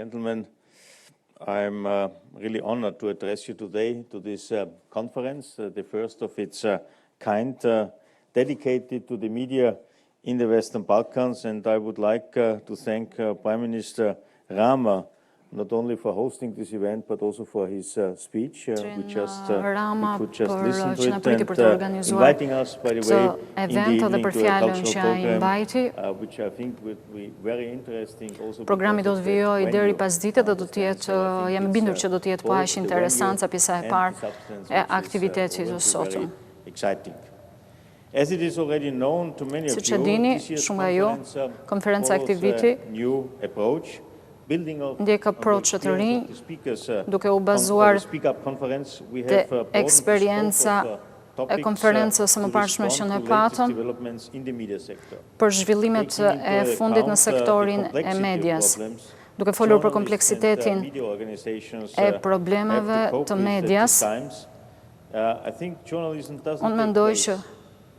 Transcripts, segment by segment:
gentlemen, I'm really honored to address you today to this conference, the first of its kind, dedicated to the media in the Western Balkans. And I would like to thank Prime Minister Rama not only for hosting this event, but also for his speech. We could just listen to it, and inviting us, by the way, in the evening to a cultural program, which I think would be very interesting. Programi do të vijoj deri pas ditës dhe do të jetë, jam i bindur që do të jetë po aq interesant sa pjesa e parë e aktivitetit të sotëm. Siç e dini, shumë nga ju, konferenca e këtij viti ndjek approach të rinj, duke u bazuar te eksperjenca e konferencës së mëparshme që ne patëm për zhvillimet e fundit në sektorin e medias, duke folur për kompleksitetin e problemeve të medias. Unë mendoj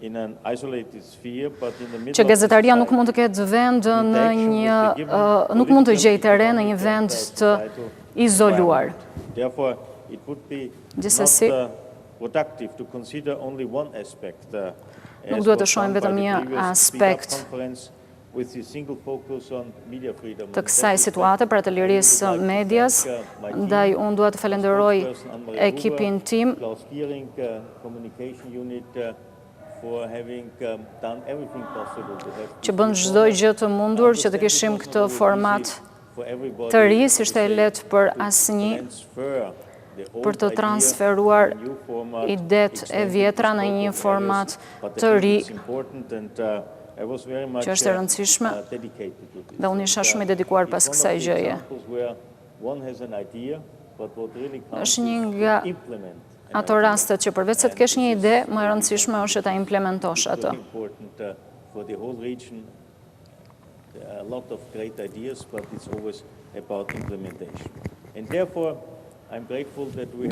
që gazetaria nuk mund të ketë vend në një, nuk mund të gjejë terren në një vend të izoluar. Gjithsesi, nuk duhet të shohim vetëm një aspekt të kësaj situate për të lirisë medias, ndaj unë duhet të falenderoj ekipin tim që bën çdo gjë të mundur që të kishim këtë format të ri, si ishte e lehtë për asnjë për të transferuar idetë e vjetra në një format të ri që është e rëndësishme dhe unë isha shumë i dedikuar pas kësaj gjëje. Është një nga ato rastet që përveç se të kesh një ide, më e rëndësishme është ta implementosh atë.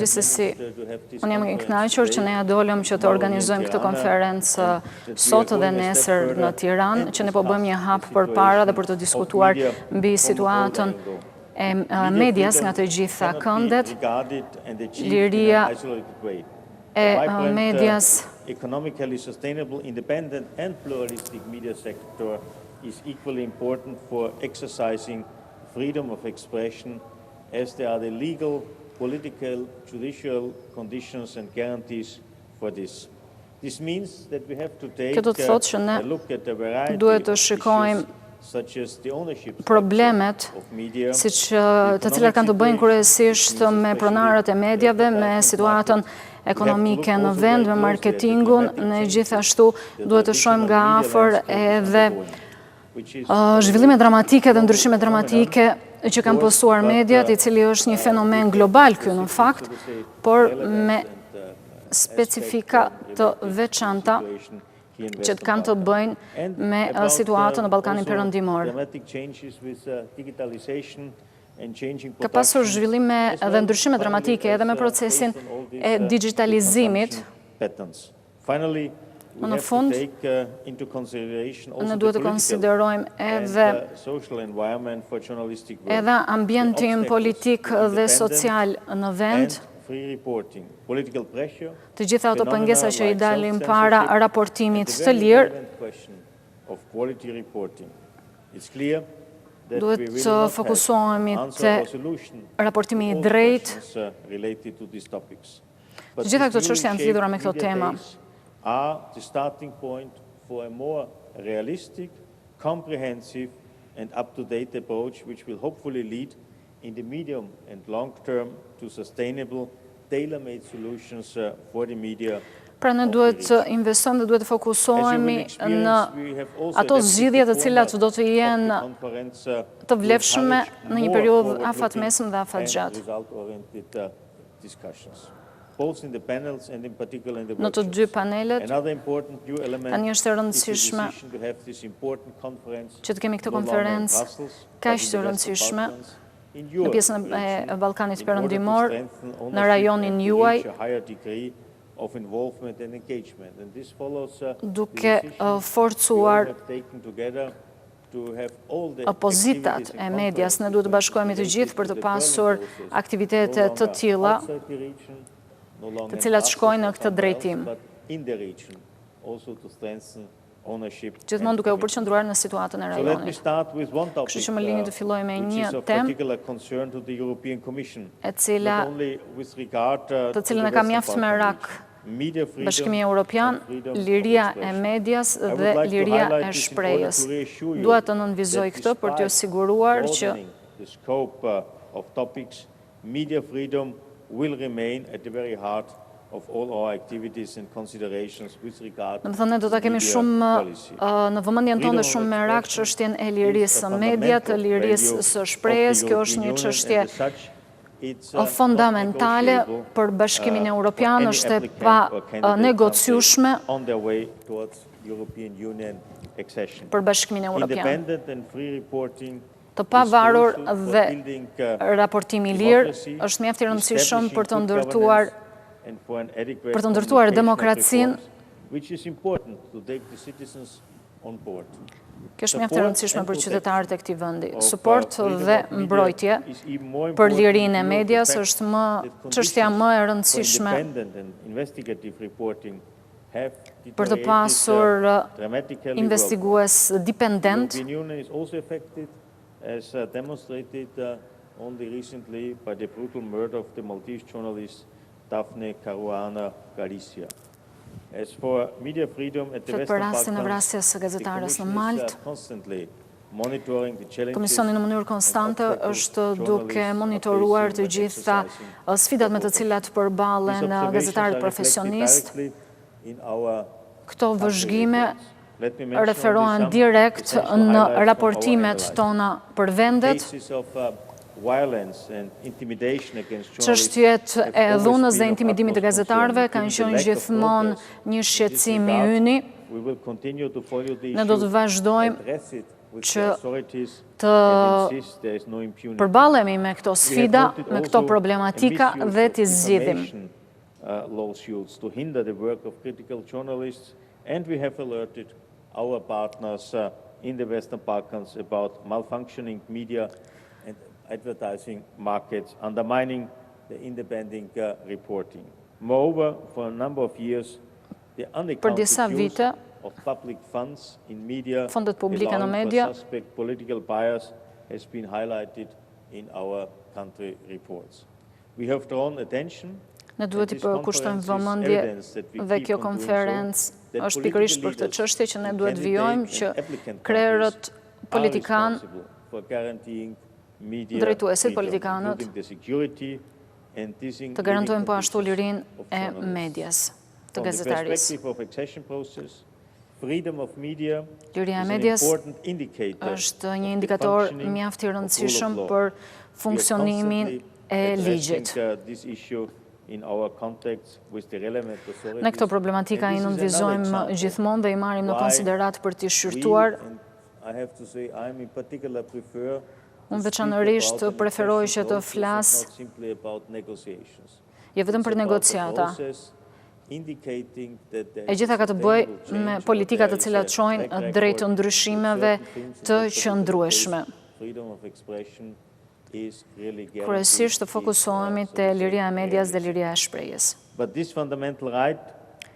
Gjithsesi, unë jam i kënaqur që ne dolëm që të organizojmë këtë konferencë sot dhe nesër në Tiranë, që ne po bëjmë një hap përpara dhe për të diskutuar mbi situatën e medias nga të gjitha këndet, liria e medias economically sustainable, independent and pluralistic media sector is equally important for exercising freedom of expression as there are the legal, political, judicial conditions and guarantees for this. This means that we have to take a look at the variety of issues such as the ownership problemet, të cilat kanë të bëjnë kryesisht me pronarët e mediave, me situatën ekonomike në vend, me marketingun, ne gjithashtu duhet të shohim nga afër edhe zhvillime dramatike dhe ndryshime dramatike që kanë postuar mediat, i cili është një fenomen global ky në fakt, por me specifika të veçanta që të kanë të bëjnë me situatën në Ballkanin Perëndimor. Ka pasur zhvillime dhe ndryshime dramatike edhe me procesin e digitalizimit. Në fund, ne duhet të konsiderojmë edhe ambientin politik dhe social në vend, të gjitha ato pengesa që i dalin para raportimit të lirë, duhet të fokusohemi te raportimi i drejtë. Të gjitha këto çështje janë të lidhura me këto tema. Are the starting point for a more realistic, comprehensive and up-to-date approach which will hopefully lead in the medium and long term to sustainable, tailor-made solutions for the media. Pra ne duhet të investojmë dhe duhet të fokusohemi në ato zgjidhje të cilat do të jenë të vlefshme në një periudhë afatmesëm dhe afatgjatë. Në të dy panelet, tani është e rëndësishme që të kemi këtë konferencë kaq të rëndësishme në pjesën e Ballkanit Perëndimor, në rajonin juaj, duke forcuar opozitat e medias, ne duhet të bashkohemi të gjithë për të pasur aktivitete të tilla, të cilat shkojnë në këtë drejtim. Gjithmonë duke u përqendruar në situatën e rajonit. Kështu që më lini të filloj me një temë të cilën e kam mjaft me rak Bashkimi Europian, liria e medias dhe liria e shprehjes. Dua të nënvizoj këtë për t'ju siguruar që media freedom will remain at the very heart of all our activities and considerations with regard to do të ta kemi shumë në vëmendjen tonë shumë merak çështjen e lirisë së mediat, të lirisë së shprehjes. Kjo është një çështje fondamentale për Bashkimin Europian, është e panegociueshme për Bashkimin Europian. Të pavarur dhe raportimi i lirë është mjaft i rëndësishëm për të ndërtuar demokracinë. Kjo është mjaft e rëndësishme për qytetarët e këtij vendi. Suport dhe mbrojtje për lirinë e medias është çështja më e rëndësishme për të pasur investigues dipendent. As demonstrated only recently by the brutal murder of the Maltese journalist Daphne Caruana Galizia. As for media freedom at the Western Balkans, Komisioni në mënyrë konstante është duke monitoruar të gjitha sfidat me të cilat përballen gazetarët profesionistë. Këto vëzhgime referohen direkt në raportimet tona për vendet. Çështjet e dhunës dhe intimidimit të gazetarëve kanë qenë gjithmonë një shqetësim i yni. Ne do të vazhdojmë që të përballemi me këto sfida, me këto problematika dhe t'i zgjidhim. And we have alerted our partners in the Western Balkans about malfunctioning media and advertising markets, undermining the independent reporting. Moreover, for a number of years, the unaccounted use of public funds in media allowing for suspect political bias has been highlighted in our country reports. We have drawn attention. Ne duhet të kushtojmë vëmendje dhe kjo konferencë është pikërisht për këtë çështje që ne duhet vijojmë që krerët politikanë, drejtuesit politikanët, të garantojnë po ashtu lirinë e medias, të gazetarisë. Liria e medias është një indikator mjaft i rëndësishëm për funksionimin e ligjit. Ne këto problematika i nënvizojmë gjithmonë dhe i marrim në konsiderat për t'i shqyrtuar. Unë veçanërisht preferoj që të flas jo vetëm për negociata. E gjitha ka të bëjë me politikat të cilat çojnë drejt ndryshimeve të qëndrueshme. Kryesisht të fokusohemi te liria e medias dhe liria e shprehjes.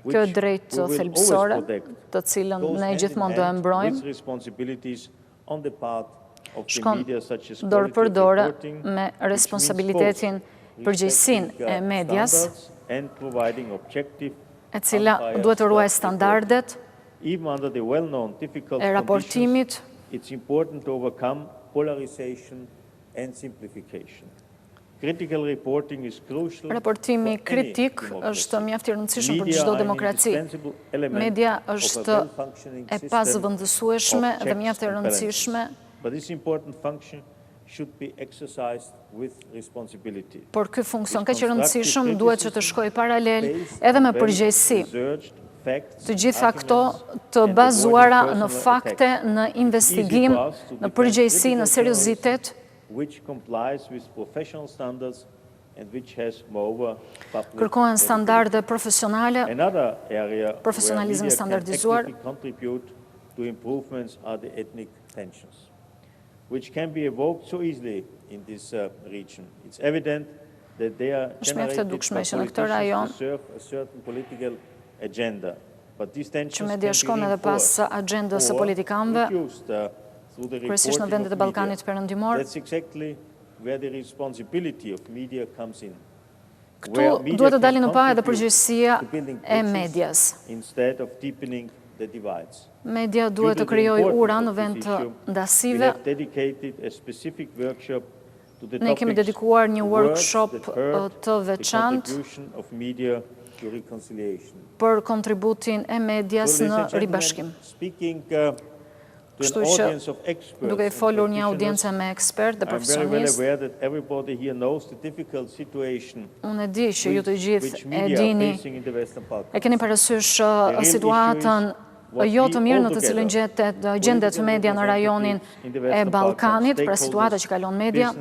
Kjo drejtë thelbësore, të cilën ne gjithmonë do e mbrojmë, shkon dorë për dorë me responsabilitetin, përgjegjësinë e medias, e cila duhet të ruajë standardet e raportimit Raportimi kritik është mjaft i rëndësishëm për çdo demokraci. Media është e pazëvendësueshme dhe mjaft e rëndësishme. Por ky funksion kaq i rëndësishëm duhet që të shkojë paralel edhe me përgjegjësi. Të gjitha këto të bazuara në fakte, në investigim, në përgjegjësi, në seriozitet, kërkohen standarde profesionale, profesionalizëm standardizuar, tensions, which can be evoked so easily in this region. It's evident that they are generated by politicians to serve a certain political agenda. But these tensions can be reinforced or reduced through the reporting of media. That's exactly where the responsibility of media comes in. Këtu duhet të dalin në pa edhe përgjegjësia e medias. Instead of deepening the divides. Media duhet të krijojë ura në vend të ndasive. Ne kemi dedikuar një workshop të veçantë për kontributin e medias në ribashkim. Kështu që, duke I folur një audiencë me ekspert dhe profesionistë, unë e di që ju të gjithë e dini, e keni parasysh situatën jo të mirë në të cilën gjendet media në rajonin e Ballkanit, pra situata që kalon media.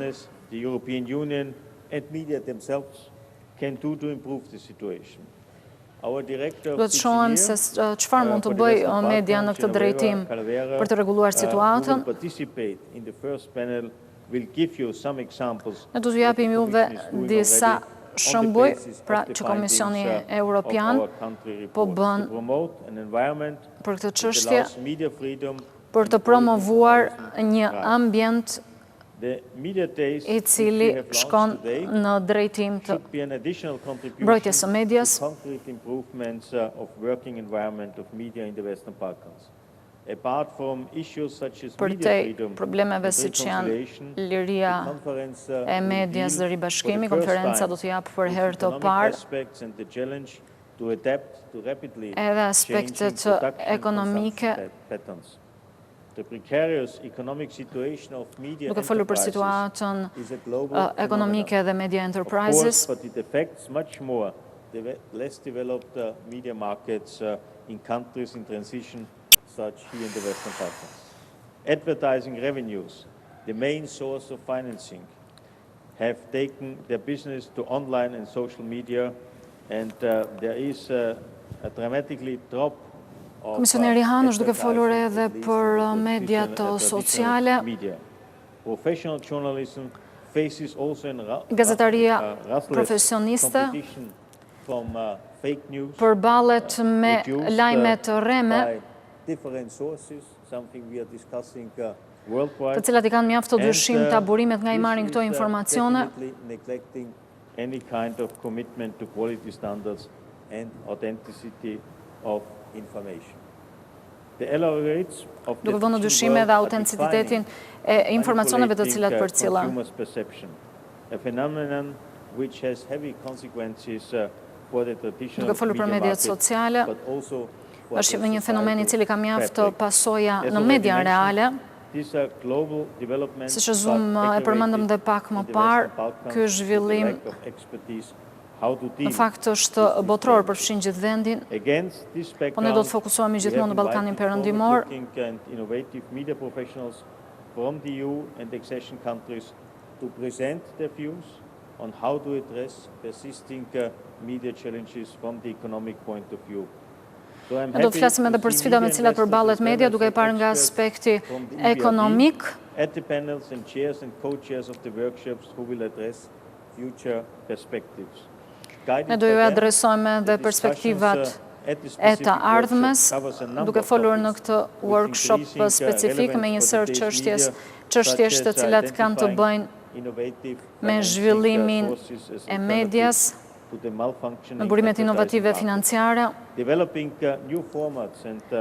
The European Union and media themselves can do to improve the situation. Duhet të shohim se çfarë mund të bëjë media në këtë drejtim për të rregulluar situatën. Ne do t'ju japim juve disa shembuj, pra që Komisioni Europian po bën për këtë çështje, për të promovuar një ambient I cili shkon në drejtim të mbrojtjes së medias, përtej problemeve siç janë liria e medias dhe ribashkimi. Konferenca do të japë për herë të parë edhe aspektet ekonomike. Duke folur për situatën ekonomike dhe media enterprises, advertising revenues, the main source of financing, have taken their business to online and social media, and there is a dramatically drop. Komisioneri Hahn është duke folur edhe për mediat sociale. Gazetaria profesioniste përballet me lajme të rreme, të cilat I kanë mjaft të dyshim ta burimet nga I marrin këto informacione. Duke vënë në dyshim edhe autenticitetin e informacioneve të cilat përcillen. Duke folur për mediat sociale, është një fenomen I cili ka mjaft pasoja në media reale. Siç e përmendëm dhe pak më parë, ky zhvillim në fakt është botror, përfshin gjithë vendin, po ne do të fokusohemi gjithmonë në Ballkanin Perëndimor. Ne do të flasim edhe për sfidat me cilat përballet media, duke I parë nga aspekti ekonomik. Ne do ju adresojmë edhe perspektivat e të ardhmes, duke folur në këtë workshop specifik me një sër çështjesh të cilat kanë të bëjnë me zhvillimin e medias, me burimet inovative financiare,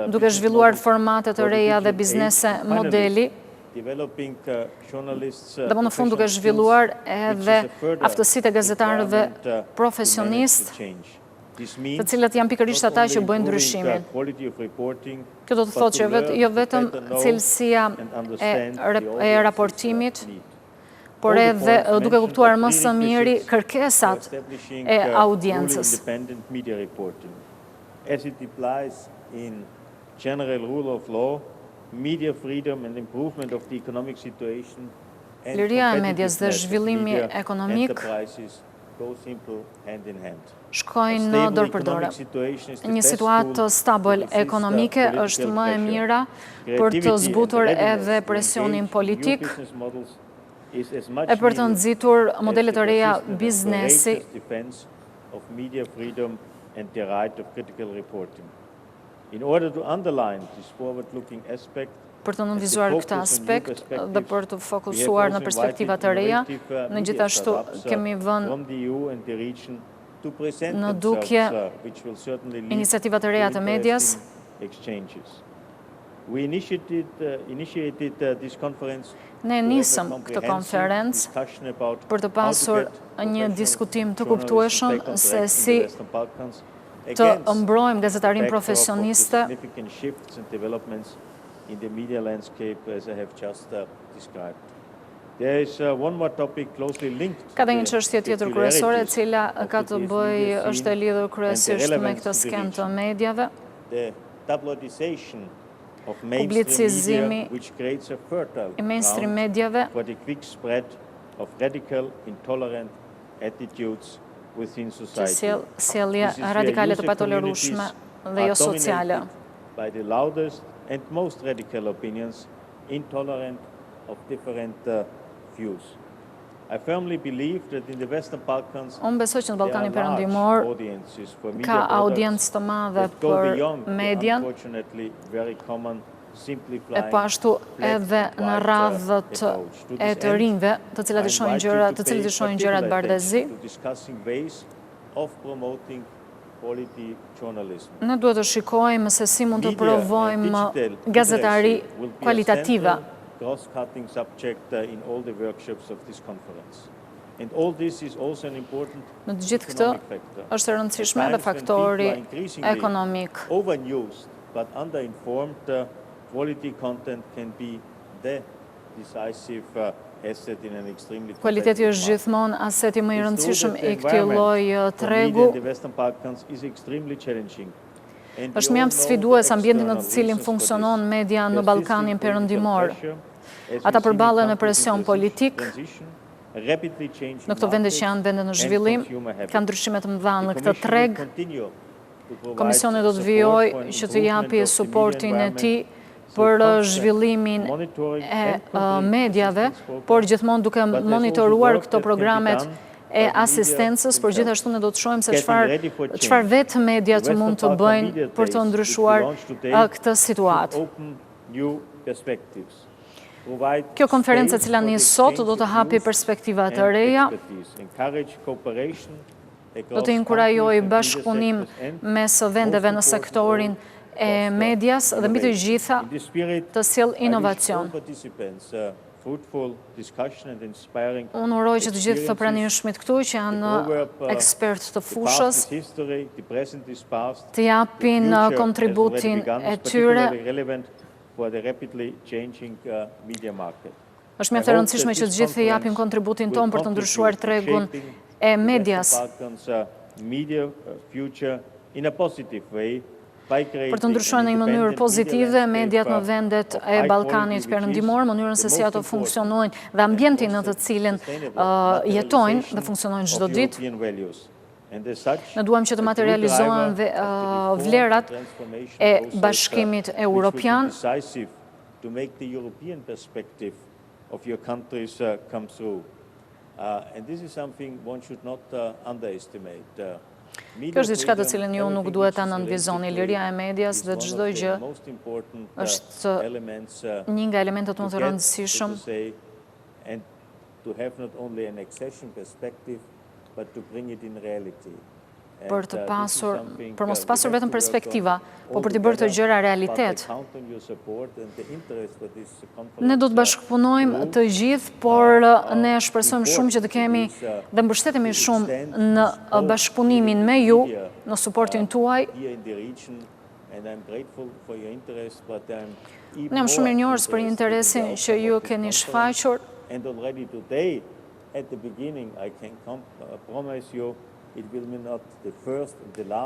duke zhvilluar formate të reja dhe biznese modeli, dhe më në fund duke zhvilluar edhe aftësitë e gazetarëve profesionistë, të cilët janë pikërisht ata që bëjnë ndryshimin. Kjo do të thotë që jo vetëm cilësia e raportimit, por edhe duke kuptuar më së miri kërkesat e audiencës. Media freedom and improvement of the economic situation Liria e medias dhe zhvillimi ekonomik shkojnë dorë për dorë. Një situatë stabil ekonomike është më e mira për të zbutur edhe presionin politik e për të nxitur modelet e reja biznesi për të nënvizuar këtë aspekt dhe për të fokusuar në perspektivat e reja, në gjithashtu kemi vënë në dukje iniciativat e reja të medias. Ne nisëm këtë konferencë për të pasur një diskutim të kuptueshëm se si të mbrojmë gazetarin profesioniste in the media landscape as I have just described. There is one more topic closely linked. Ka dhe një çështje tjetër kryesore e cila ka të bëjë është e lidhur kryesisht me këtë skenë të mediave. The tabloidization of publicizimi i mainstream mediave for the quick spread of radical intolerant attitudes within society. Sjellje radikale të patolerueshme dhe jo sociale. By the loudest and most radical opinions, intolerant of different views. I firmly believe that in the Western Balkans, unë besoj që në Ballkanin Perëndimor ka audiencë të madhe për median, e po ashtu edhe në radhët e të rinjve, të cilët i shohin gjërat bardhëzi. Ne duhet të shikojmë se si mund të provojmë gazetari kualitative. Në të gjithë këtë është e rëndësishme edhe faktori ekonomik. Kualiteti është gjithmonë aseti më i rëndësishëm i këtij lloji tregu. Është mjaft sfidues ambientin në të cilin funksionon media në Ballkanin Perëndimor. Ata përballen me presion politik. Në këto vende që janë vende në zhvillim, ka ndryshime të mëdha në këtë treg. Komisioni do të vijojë që të japi suportin e tij për zhvillimin e mediave, por gjithmonë duke monitoruar këto programet e asistencës, por gjithashtu ne do të shohim se çfarë vetë mediat mund të bëjnë për të ndryshuar këtë situatë. Kjo konferencë e cila nis sot do të hapi perspektiva të reja, do të inkurajojë bashkëpunim mes vendeve në sektorin e medias dhe mbi të gjitha të sjellë inovacion. Unë uroj që të gjithë të pranishmit këtu që janë ekspertë të fushës të japin kontributin e tyre. Është mjaft e rëndësishme që të gjithë të japin kontributin tonë për të ndryshuar tregun e medias. Për të ndryshuar në një mënyrë pozitive mediat në vendet e Ballkanit Perëndimor, mënyrën se si ato funksionojnë dhe ambientin në të cilin jetojnë dhe funksionojnë çdo ditë. Ne duam që të materializohen vlerat e Bashkimit Europian. Kjo është diçka të cilën ju nuk duhet ta nënvizoni. Liria e medias dhe çdo gjë është një nga elementet më të rëndësishëm për të pasur, për mos të pasur vetëm perspektiva, po për të bërë të gjëra realitet. Ne do të bashkëpunojmë të gjithë, por ne shpresojmë shumë që të kemi dhe mbështetemi shumë në bashkëpunimin me ju, në suportin tuaj. Ne jam shumë mirënjohës për interesin që ju keni shfaqur. It will be not the first and the last.